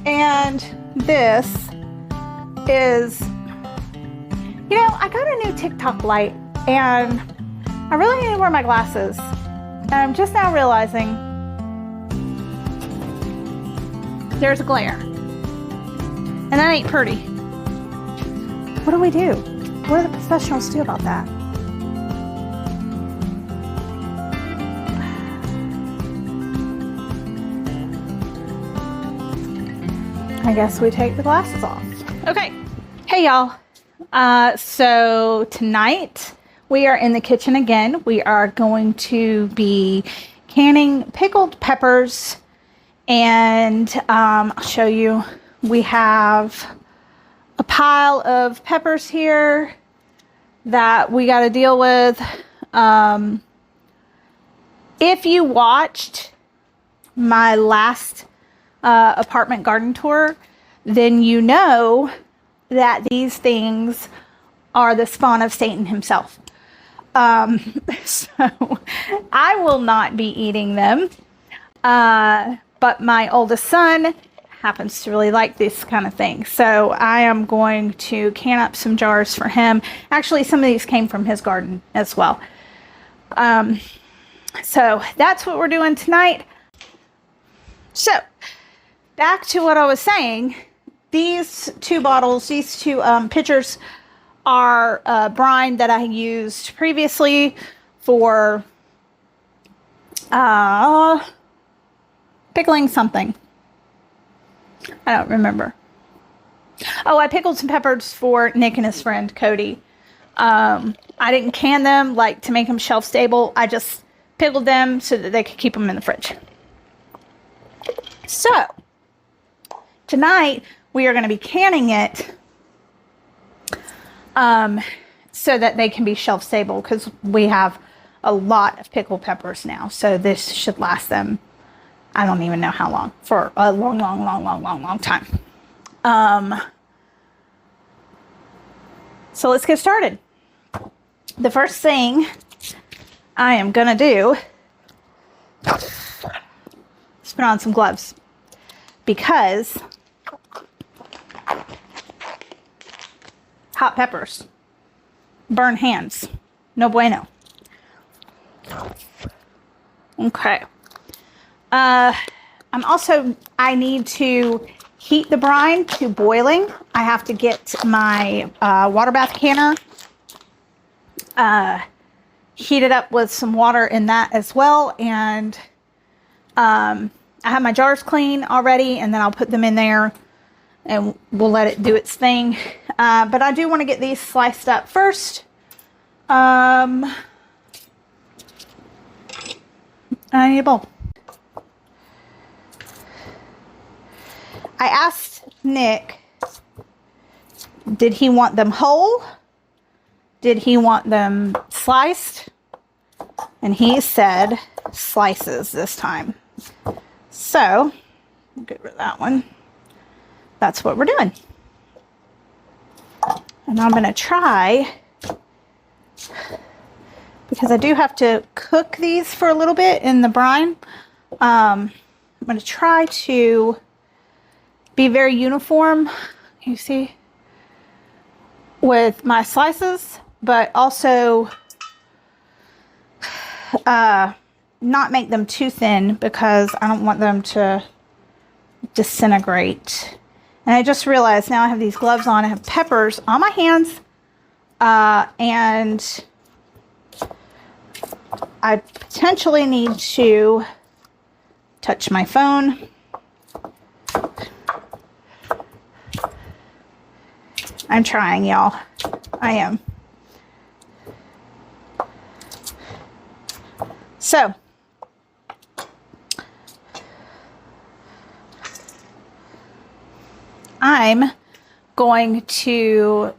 And this is, you know, I got a new TikTok light and I really need to wear my glasses. And I'm just now realizing there's a glare. And that ain't pretty. What do we do? What do the professionals do about that? I guess we take the glasses off. Okay. Hey, y'all. So tonight we are in the kitchen again. We are going to be canning pickled peppers, and I'll show you. We have a pile of peppers here that we got to deal with. If you watched my last apartment garden tour, then you know that these things are the spawn of Satan himself. So I will not be eating them. But my oldest son happens to really like this kind of thing. So I am going to can up some jars for him. Actually, some of these came from his garden as well. So that's what we're doing tonight. So back to what I was saying. These two bottles, these two pitchers are brine that I used previously for pickling something. I don't remember. Oh, I pickled some peppers for Nick and his friend Cody. I didn't can them like to make them shelf stable. I just pickled them so that they could keep them in the fridge. So tonight we are going to be canning it so that they can be shelf stable, because we have a lot of pickled peppers now. So this should last them, I don't even know how long, for a long time. So let's get started. The first thing I am gonna do is put on some gloves, because hot peppers burn hands. No bueno. Okay. I need to heat the brine to boiling. I have to get my water bath canner heated up with some water in that as well. And I have my jars clean already, and then I'll put them in there and we'll let it do its thing. But I do want to get these sliced up first. I need a bowl. I asked Nick, did he want them whole? Did he want them sliced? And he said slices this time. So, I'll get rid of that one. That's what we're doing. And I'm going to try, because I do have to cook these for a little bit in the brine. I'm going to try to be very uniform, you see, with my slices, but also not make them too thin, because I don't want them to disintegrate. And I just realized now I have these gloves on. I have peppers on my hands, and I potentially need to touch my phone. I'm trying, y'all. I am. So, I'm going to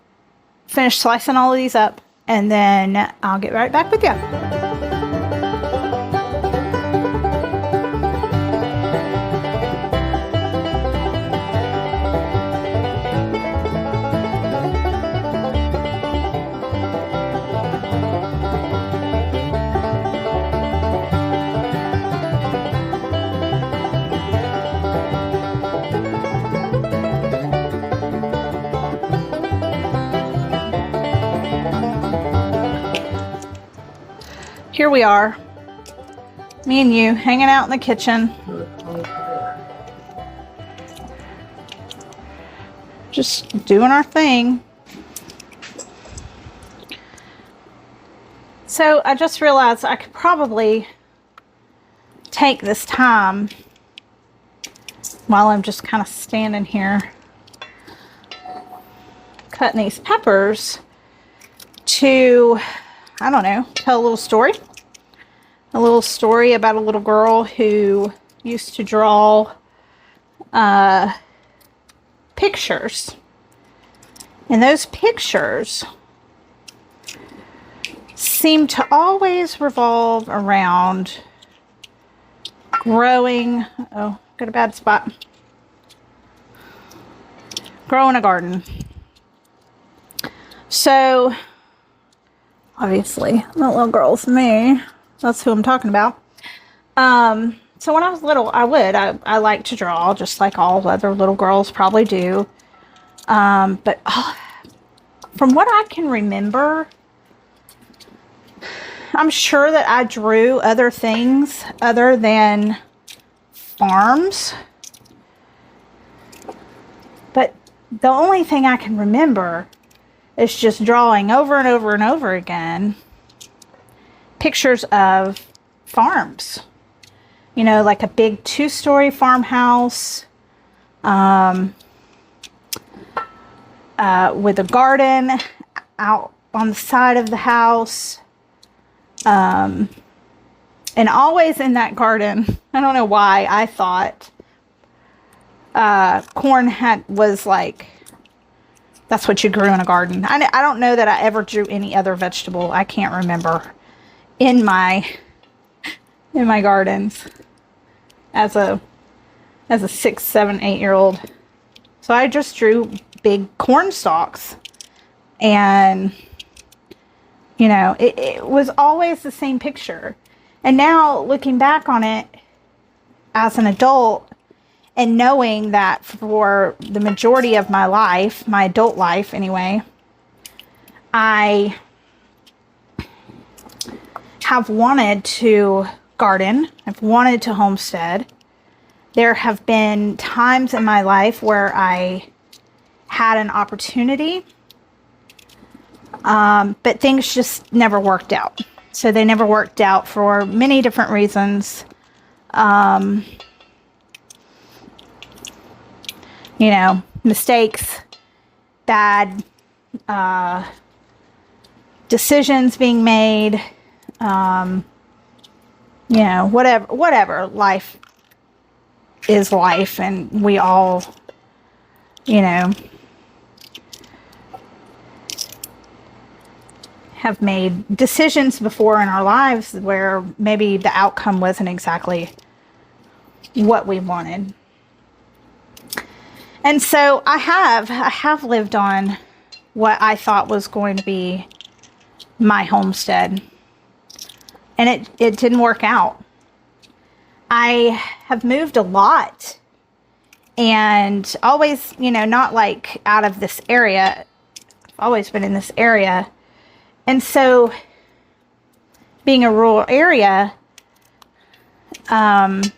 finish slicing all of these up, and then I'll get right back with you. here we are. Me and you hanging out in the kitchen. Just doing our thing. So I just realized I could probably take this time while I'm just kind of standing here cutting these peppers to, I don't know, tell a little story. A little story about a little girl who used to draw pictures. And those pictures seem to always revolve around growing, oh, got a bad spot. Growing a garden. So, obviously, that little girl's me. That's who I'm talking about. So when I was little, I like to draw, just like all other little girls probably do. But from what I can remember, I'm sure that I drew other things other than farms. But the only thing I can remember is just drawing over and over and over again pictures of farms. You know, like a big 2-story farmhouse with a garden out on the side of the house. And always in that garden, I don't know why, I thought corn was like, that's what you grew in a garden. I don't know that I ever drew any other vegetable. I can't remember in my gardens as a 6, 7, 8-year-old. So I just drew big corn stalks, and you know, it was always the same picture. And now looking back on it as an adult and knowing that for the majority of my life, my adult life anyway, I have wanted to garden. I've wanted to homestead. There have been times in my life where I had an opportunity, but things just never worked out. So they never worked out for many different reasons. You know, mistakes, bad decisions being made, you know, whatever. Life is life, and we all, you know, have made decisions before in our lives where maybe the outcome wasn't exactly what we wanted. And so I have lived on what I thought was going to be my homestead. And it didn't work out. I have moved a lot, and always, you know, not like out of this area. I've always been in this area. And so being a rural area, you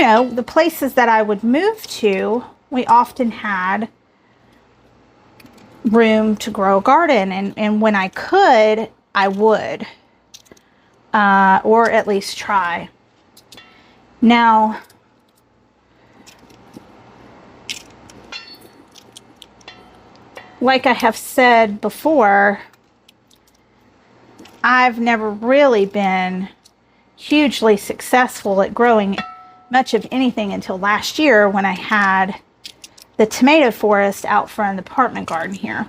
know, the places that I would move to, we often had room to grow a garden. And when I could, I would. Or at least try. Now, like I have said before, I've never really been hugely successful at growing much of anything until last year when I had the tomato forest out front of the apartment garden here.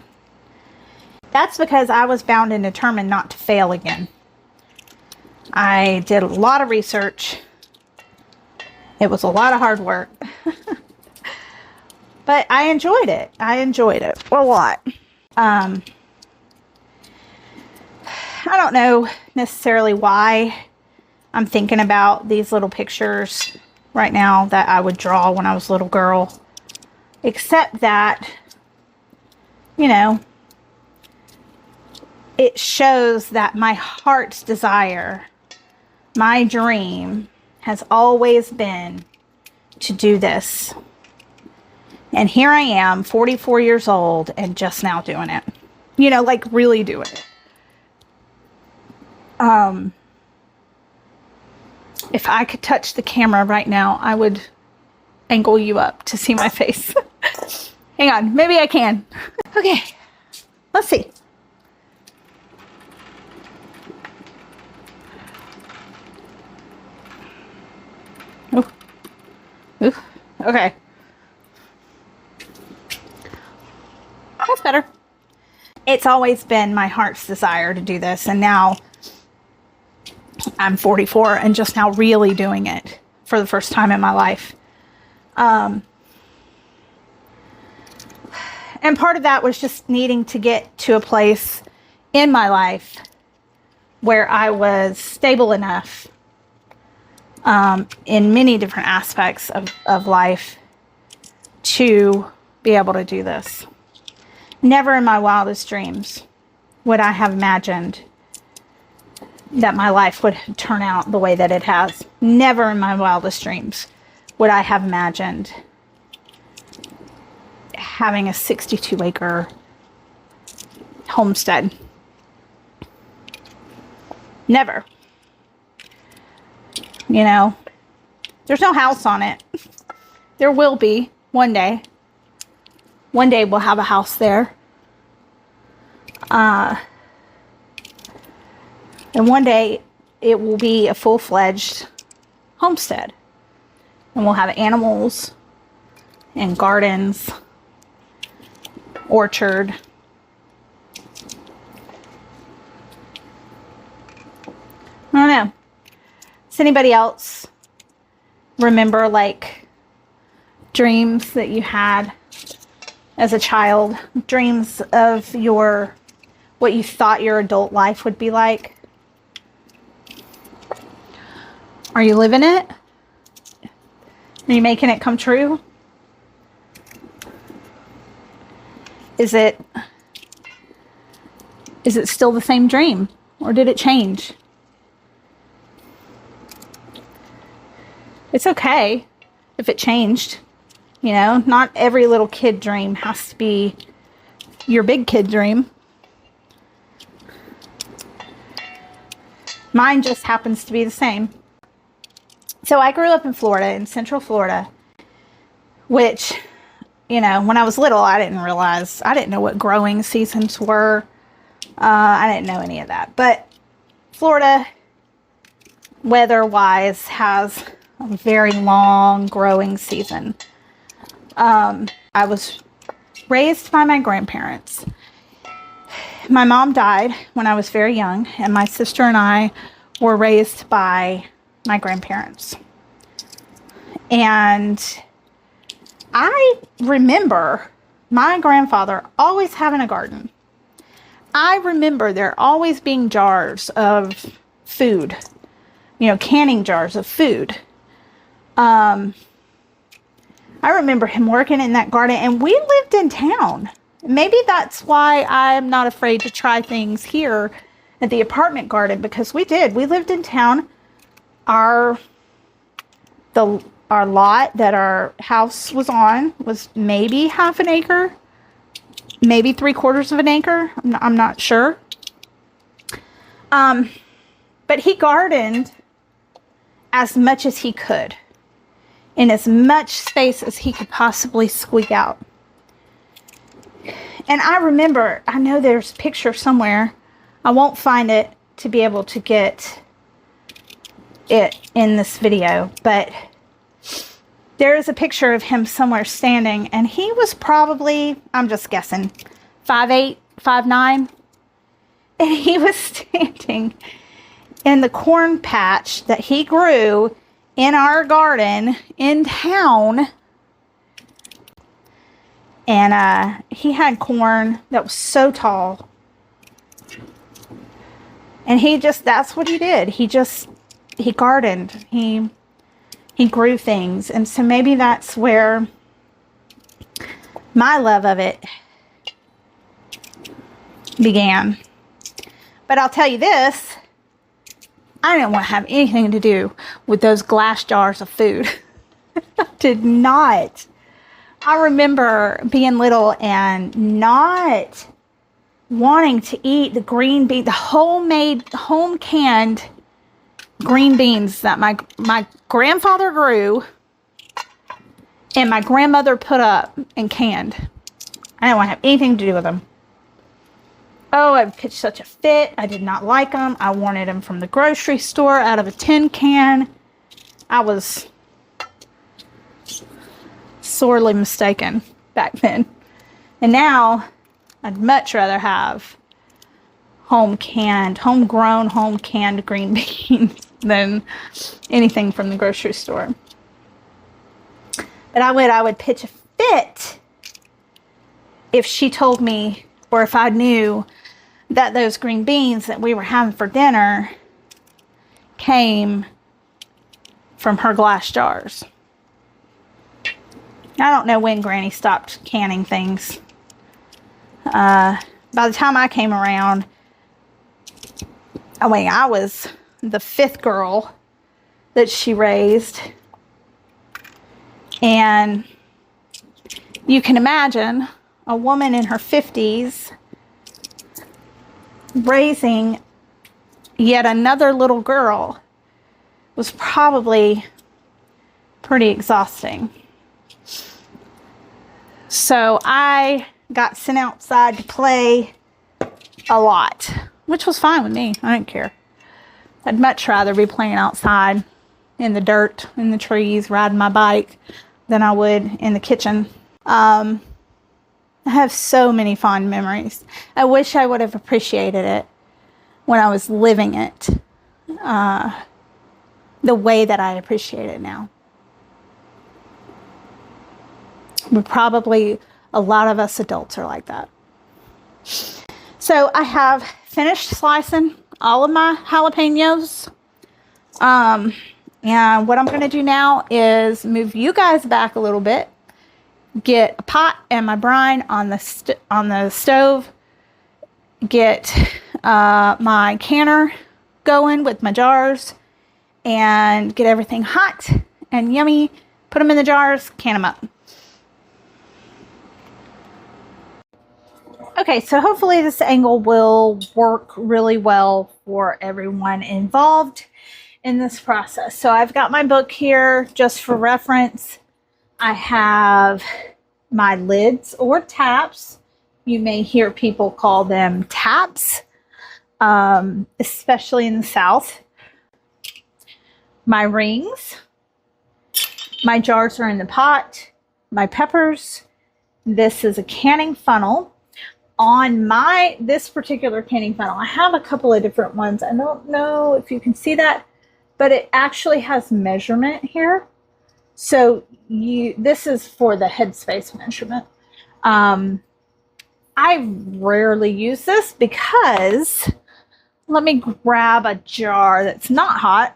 That's because I was bound and determined not to fail again. I did a lot of research. It was a lot of hard work. But I enjoyed it. I enjoyed it a lot. I don't know necessarily why I'm thinking about these little pictures right now that I would draw when I was a little girl. Except that, you know, it shows that my heart's desire, my dream, has always been to do this. And here I am, 44 years old, and just now doing it. You know, like really doing it. If I could touch the camera right now, I would angle you up to see my face. Hang on, maybe I can. Okay, let's see. Ooh. Ooh. Okay. That's better. It's always been my heart's desire to do this, and now I'm 44 and just now really doing it for the first time in my life. And part of that was just needing to get to a place in my life where I was stable enough in many different aspects of life to be able to do this. Never in my wildest dreams would I have imagined that my life would turn out the way that it has. Never in my wildest dreams would I have imagined having a 62-acre homestead. Never. You know, there's no house on it. There will be one day. One day we'll have a house there. And one day it will be a full-fledged homestead. And we'll have animals and gardens, orchard. I don't know. Does anybody else remember like dreams that you had as a child? Dreams of what you thought your adult life would be like? Are you living it? Are you making it come true? Is it still the same dream, or did it change? It's okay if it changed. You know, not every little kid dream has to be your big kid dream. Mine just happens to be the same. So I grew up in Florida, in Central Florida, which, you know, when I was little, I didn't know what growing seasons were. I didn't know any of that. But Florida, weather-wise, has a very long growing season. I was raised by my grandparents. My mom died when I was very young, and my sister and I were raised by my grandparents. And I remember my grandfather always having a garden. I remember there always being jars of food, you know, canning jars of food. I remember him working in that garden, and we lived in town. Maybe that's why I'm not afraid to try things here at the apartment garden, because we did. We lived in town. Our lot that our house was on was maybe half an acre, maybe 3/4 of an acre. I'm not sure. But he gardened as much as he could, in as much space as he could possibly squeak out. And I remember, I know there's a picture somewhere. I won't find it to be able to get it in this video, but there is a picture of him somewhere standing, and he was probably, I'm just guessing, 5'8", 5'9", and he was standing in the corn patch that he grew in our garden in town. And he had corn that was so tall. And that's what he did. He gardened. He grew things. And so maybe that's where my love of it began. But I'll tell you this, I didn't want to have anything to do with those glass jars of food. I did not. I remember being little and not wanting to eat the green bean, the homemade, home canned green beans that my grandfather grew and my grandmother put up and canned. I didn't want to have anything to do with them. Oh, I pitched such a fit. I did not like them. I wanted them from the grocery store out of a tin can. I was sorely mistaken back then. And now I'd much rather have homegrown, home canned green beans than anything from the grocery store. But I would pitch a fit if she told me, or if I knew that those green beans that we were having for dinner came from her glass jars. I don't know when Granny stopped canning things. By the time I came around, I was the 5th girl that she raised. And you can imagine a woman in her 50s raising yet another little girl was probably pretty exhausting. So I got sent outside to play a lot, which was fine with me. I didn't care. I'd much rather be playing outside in the dirt, in the trees, riding my bike than I would in the kitchen. I have so many fond memories. I wish I would have appreciated it when I was living it the way that I appreciate it now. But probably a lot of us adults are like that. So I have finished slicing all of my jalapenos. And what I'm going to do now is move you guys back a little bit. Get a pot and my brine on the stove. Get my canner going with my jars. And get everything hot and yummy. Put them in the jars, can them up. Okay, so hopefully this angle will work really well for everyone involved in this process. So I've got my book here just for reference. I have my lids or taps. You may hear people call them taps, especially in the South. My rings. My jars are in the pot. My peppers. This is a canning funnel. On this particular canning funnel, I have a couple of different ones. I don't know if you can see that, but it actually has measurement here. So this is for the headspace measurement. I rarely use this because, let me grab a jar that's not hot.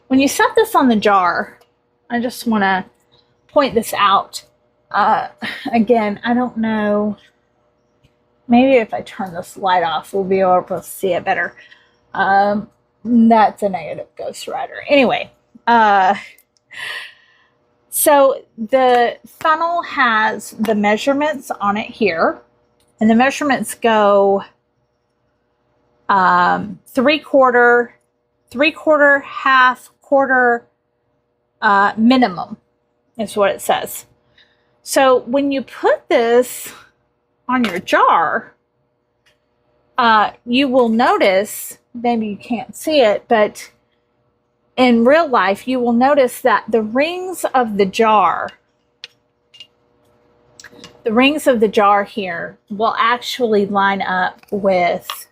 When you set this on the jar, I just want to point this out. Again, I don't know. Maybe if I turn this light off, we'll be able to see it better. That's a negative Ghost Rider. Anyway, so the funnel has the measurements on it here, and the measurements go 3/4, half, quarter, minimum is what it says. So when you put this on your jar, you will notice, maybe you can't see it, but in real life, you will notice that the rings of the jar here will actually line up with,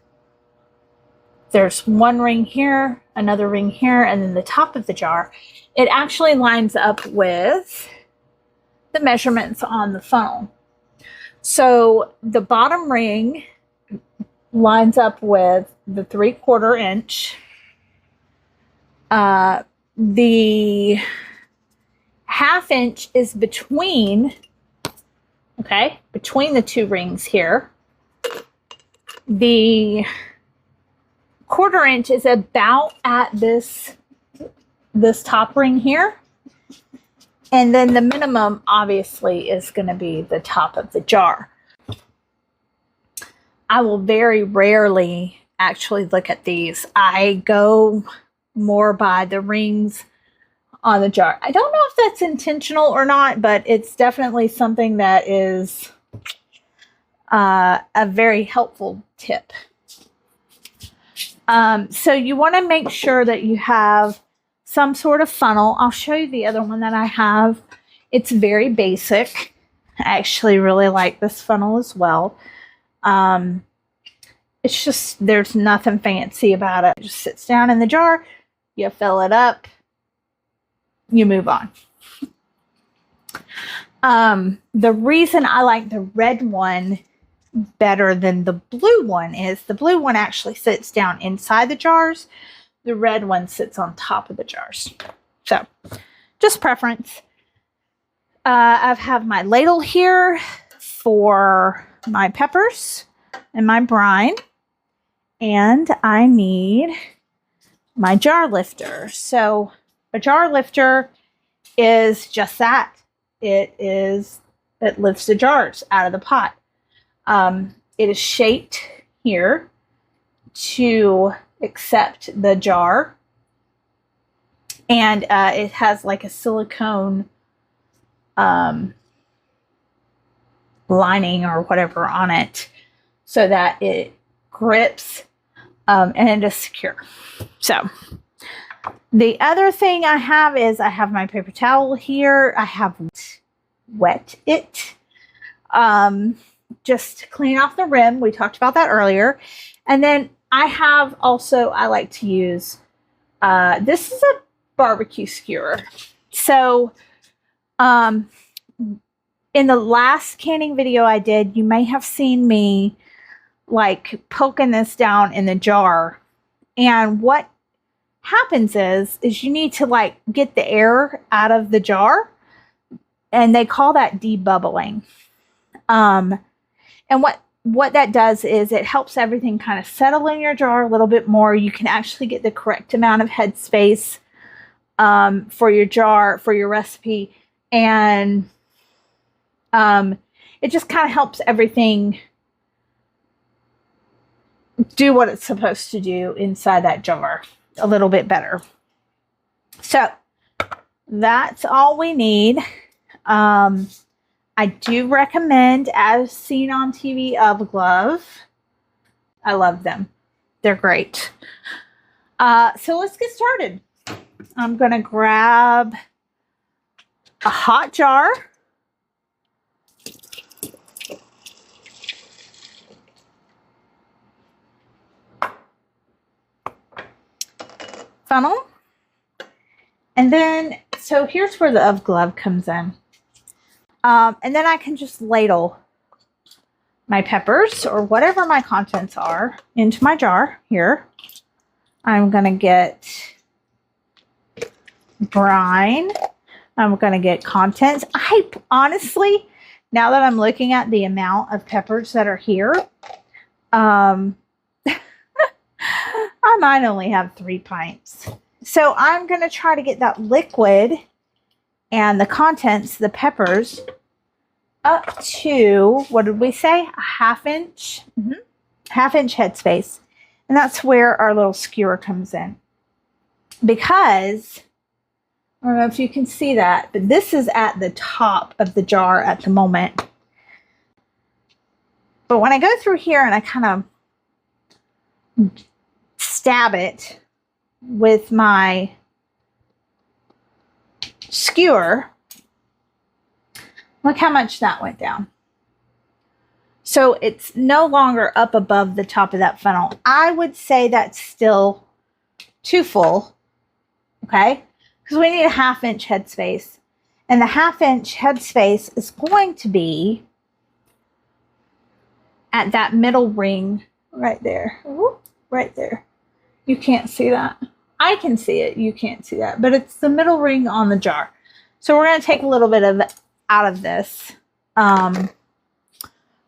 there's one ring here, another ring here, and then the top of the jar. It actually lines up with the measurements on the funnel. So the bottom ring lines up with the 3/4 inch. The 1/2 inch is between okay, between the two rings here. The 1/4 inch is about at this top ring here. And then the minimum obviously is going to be the top of the jar. I will very rarely actually look at these. I go more by the rings on the jar. I don't know if that's intentional or not, but it's definitely something that is a very helpful tip. So you want to make sure that you have some sort of funnel. I'll show you the other one that I have. It's very basic. I actually really like this funnel as well. It's just, there's nothing fancy about it. It just sits down in the jar, you fill it up, you move on. The reason I like the red one better than the blue one is the blue one actually sits down inside the jars. The red one sits on top of the jars. So, just preference. I have my ladle here for my peppers and my brine. And I need my jar lifter. So, a jar lifter is just that. It lifts the jars out of the pot. It is shaped here to accept the jar, and it has like a silicone lining or whatever on it so that it grips and it is secure. So the other thing I have is I have my paper towel here. I have wet it just to clean off the rim. We talked about that earlier. And then I have also, I like to use, this is a barbecue skewer. So in the last canning video I did, you may have seen me like poking this down in the jar. And what happens is you need to like get the air out of the jar, and they call that debubbling. And what that does is it helps everything kind of settle in your jar a little bit more. You can actually get the correct amount of headspace for your jar, for your recipe, and it just kind of helps everything do what it's supposed to do inside that jar a little bit better. So that's all we need. I do recommend, as seen on TV, Of Glove. I love them. They're great. So let's get started. I'm going to grab a hot jar. Funnel. And then, so here's where the Of Glove comes in. And then I can just ladle my peppers or whatever my contents are into my jar here. I'm going to get brine. I'm going to get contents. I honestly, now that I'm looking at the amount of peppers that are here, I might only have 3 pints. So I'm going to try to get that liquid and the contents, the peppers, up to, what did we say? A 1/2 inch? 1/2 inch headspace. And that's where our little skewer comes in. Because, I don't know if you can see that, but this is at the top of the jar at the moment. But when I go through here and I kind of stab it with my skewer, look how much that went down. So it's no longer up above the top of that funnel. I would say that's still too full, okay? Because we need a 1/2 inch headspace. And the 1/2 inch headspace is going to be at that middle ring right there. Ooh, right there. You can't see that. I can see it. You can't see that. But it's the middle ring on the jar. So we're going to take a little bit of out of this.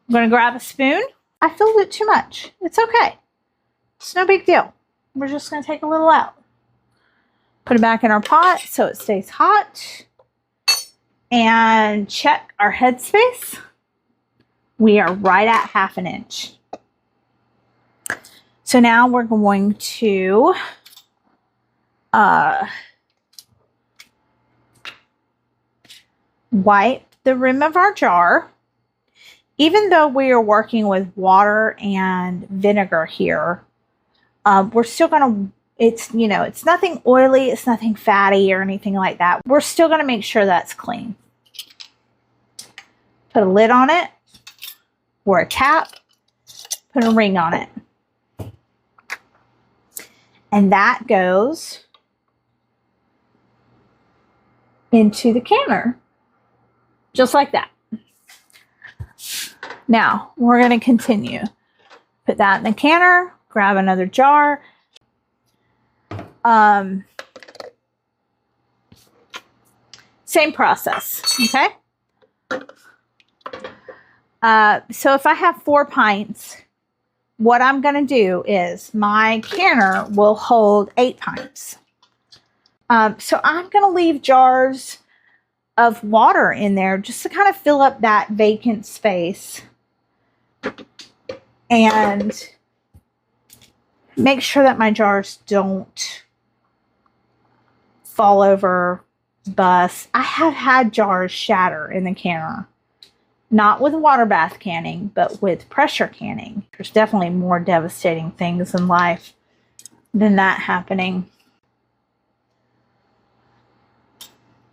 I'm going to grab a spoon. I filled it too much. It's okay. It's no big deal. We're just going to take a little out. Put it back in our pot so it stays hot. And check our headspace. We are right at 1/2 inch. So now we're going to wipe the rim of our jar. Even though we are working with water and vinegar here, we're still going to, it's nothing oily, it's nothing fatty or anything like that. We're still going to make sure that's clean. Put a lid on it or a cap, put a ring on it. And that goes into the canner, just like that. Now, we're going to continue. Put that in the canner, grab another jar. Same process, okay? So if I have 4 pints, what I'm going to do is my canner will hold 8 pints. So I'm going to leave jars of water in there just to kind of fill up that vacant space and make sure that my jars don't fall over, bust. I have had jars shatter in the canner. Not with water bath canning, but with pressure canning. There's definitely more devastating things in life than that happening.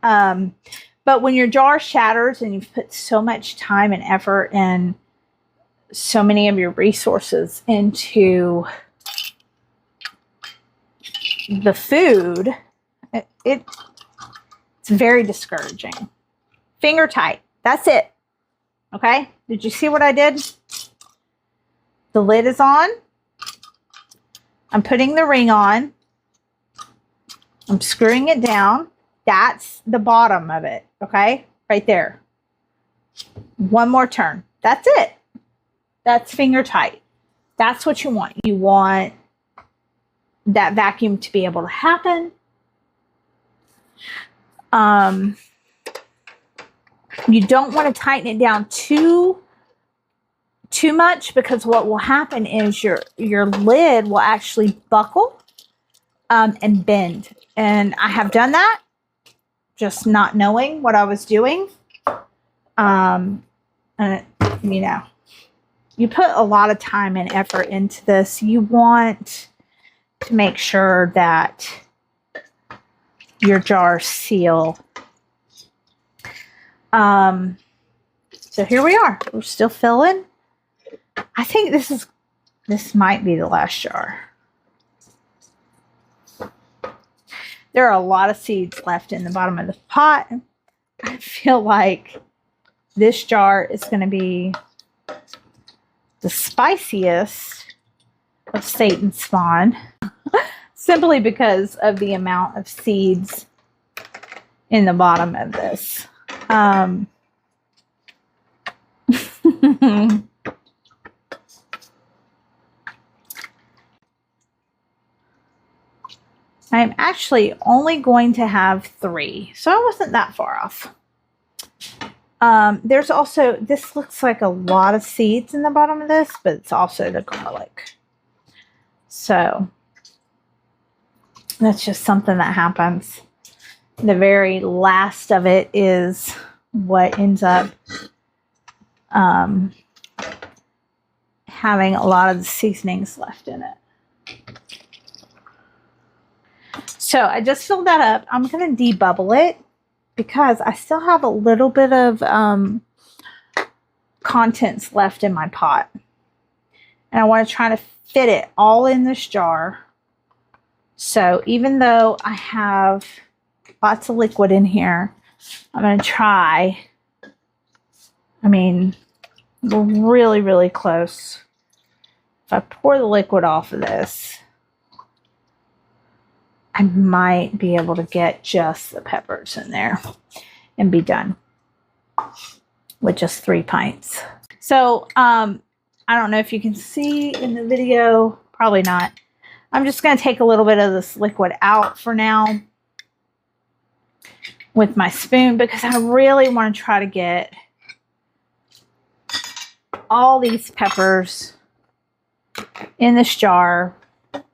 But when your jar shatters and you've put so much time and effort and so many of your resources into the food, it's very discouraging. Finger tight. That's it. Okay, did you see what I did? The lid is on. I'm putting the ring on. I'm screwing it down. That's the bottom of it, okay? Right there. One more turn. That's it. That's finger tight. That's what you want. You want that vacuum to be able to happen. You don't want to tighten it down too much, because what will happen is your lid will actually buckle and bend. And I have done that, just not knowing what I was doing. And you put a lot of time and effort into this. You want to make sure that your jars seal. So here we are. We're still filling. I think this might be the last jar. There are a lot of seeds left in the bottom of the pot. I feel like this jar is going to be the spiciest of Satan's spawn, simply because of the amount of seeds in the bottom of this. I'm actually only going to have 3, so I wasn't that far off. There's also, this looks like a lot of seeds in the bottom of this, but it's also the garlic. So that's just something that happens. The very last of it is what ends up having a lot of the seasonings left in it. So I just filled that up. I'm going to debubble it because I still have a little bit of contents left in my pot. And I want to try to fit it all in this jar. So even though I have lots of liquid in here, I'm going to try. I mean, we're really, really close. If I pour the liquid off of this, I might be able to get just the peppers in there and be done with just 3 pints. So, I don't know if you can see in the video, probably not. I'm just going to take a little bit of this liquid out for now with my spoon because I really want to try to get all these peppers in this jar. There's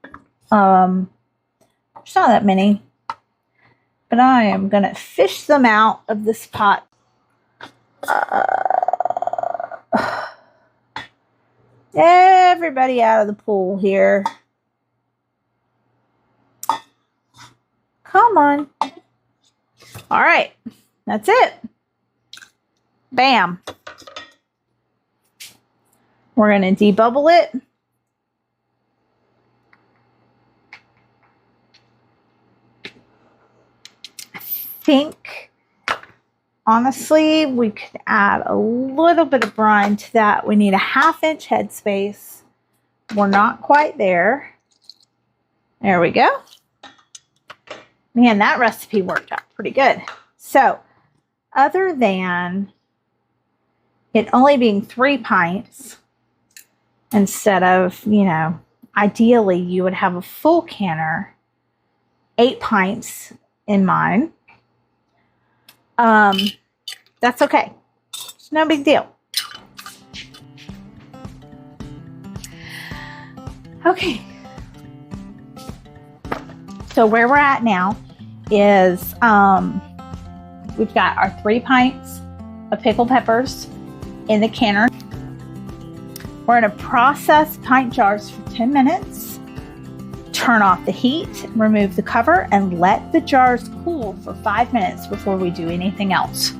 not that many, but I am going to fish them out of this pot. Everybody out of the pool here. Come on. All right, that's it. Bam. We're going to debubble it. I think, honestly, we could add a little bit of brine to that. We need a 1/2 inch headspace. We're not quite there. There we go. Man, that recipe worked out pretty good. So, other than it only being 3 pints, instead of, you know, ideally you would have a full canner, 8 pints in mine. That's okay. It's no big deal. Okay. So where we're at now is we've got our 3 pints of pickled peppers in the canner. We're going to process pint jars for 10 minutes, turn off the heat, remove the cover, and let the jars cool for 5 minutes before we do anything else.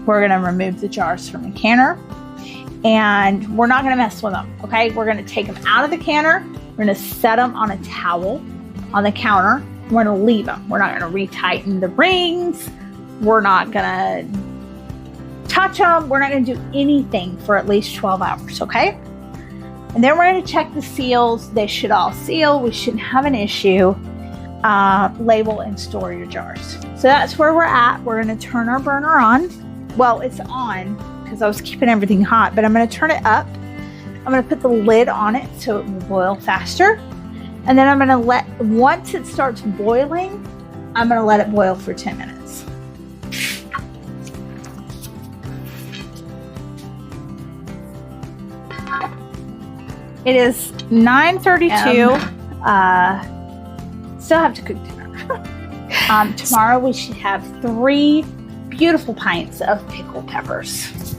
We're going to remove the jars from the canner, and we're not going to mess with them, okay? We're going to take them out of the canner. We're going to set them on a towel on the counter. We're going to leave them. We're not going to retighten the rings. We're not going to touch them. We're not going to do anything for at least 12 hours, okay? And then we're going to check the seals. They should all seal. We shouldn't have an issue. Label and store your jars. So that's where we're at. We're going to turn our burner on. Well, it's on because I was keeping everything hot, but I'm going to turn it up. I'm going to put the lid on it so it will boil faster. And then I'm going to once it starts boiling, I'm going to let it boil for 10 minutes. It is 9:32. Still have to cook dinner. Tomorrow we should have 3 beautiful pints of pickled peppers.